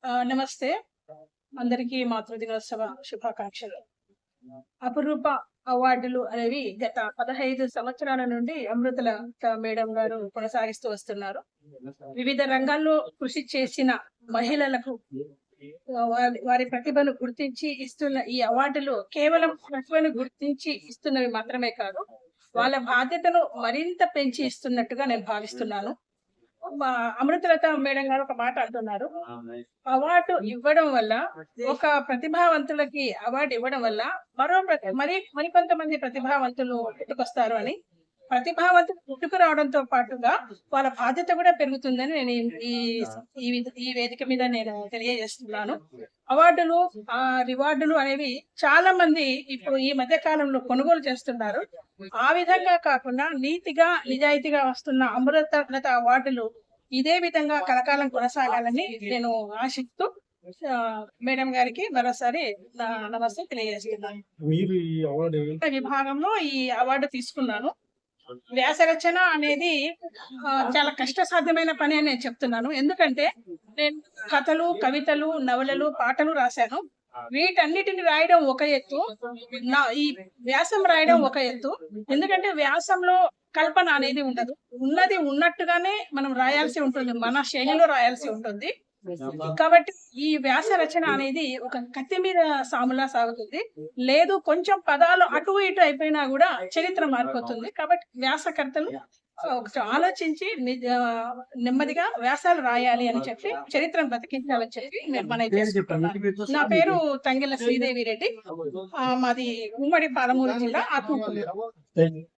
నమస్తే. అందరికీ మాతృదినోత్సవ శుభాకాంక్షలు. అపురూప అవార్డులు అనేవి గత 15 సంవత్సరాల నుండి అమృతలత మేడం గారు కొనసాగిస్తూ వస్తున్నారు. వివిధ రంగాల్లో కృషి చేసిన మహిళలకు వారి ప్రతిభను గుర్తించి ఇస్తున్న ఈ అవార్డులు కేవలం ప్రతిభను గుర్తించి ఇస్తున్నవి మాత్రమే కాదు, వాళ్ళ బాధ్యతను మరింత పెంచి ఇస్తున్నట్టుగా నేను భావిస్తున్నాను. అమృతలత మేడం గారు ఒక మాట అంటున్నారు, అవార్డు ఇవ్వడం వల్ల, ఒక ప్రతిభావంతులకి అవార్డు ఇవ్వడం వల్ల మరికొంతమంది ప్రతిభావంతులు పుట్టుకొస్తారు అని. ప్రతిభావంతులు పుట్టుకు రావడంతో పాటుగా వాళ్ళ బాధ్యత కూడా పెరుగుతుందని నేను ఈ వేదిక మీద నేను తెలియజేస్తున్నాను. అవార్డులు, రివార్డులు అనేవి చాలా మంది ఇప్పుడు ఈ మధ్య కాలంలో కొనుగోలు చేస్తున్నారు. ఆ విధంగా కాకుండా నీతిగా నిజాయితీగా వస్తున్న అమృతలత అవార్డులు ఇదే విధంగా కలకాలం కొనసాగాలని నేను ఆశిస్తూ మేడం గారికి మరోసారి నమస్తే తెలియజేస్తున్నాను. విభాగంలో ఈ అవార్డు తీసుకున్నాను. వ్యాసరచన అనేది చాలా కష్టసాధ్యమైన పని అని నేను చెప్తున్నాను. ఎందుకంటే నేను కథలు, కవితలు, నవలలు, పాటలు రాశాను. వీటన్నిటిని రాయడం ఒక ఎత్తు, ఈ వ్యాసం రాయడం ఒక ఎత్తు. ఎందుకంటే వ్యాసంలో కల్పన అనేది ఉండదు, ఉన్నది ఉన్నట్టుగానే మనం రాయాల్సి ఉంటుంది, మన శైలిలో రాయాల్సి ఉంటుంది. కాబట్టి ఈ వ్యాస రచన అనేది ఒక కత్తి మీద సాములా సాగుతుంది. లేదు, కొంచెం పదాలు అటు ఇటు అయిపోయినా కూడా చరిత్ర మారిపోతుంది. కాబట్టి వ్యాసకర్తలు ఆలోచించి నెమ్మదిగా వ్యాసాలు రాయాలి అని చెప్పి, చరిత్రను బతికించాలని చెప్పి నిర్మాణం చేసుకుంటున్నాను. నా పేరు తంగెల శ్రీదేవి రెడ్డి. మాది ఉమ్మడి పాలమూరు జిల్లా ఆత్మకూరు.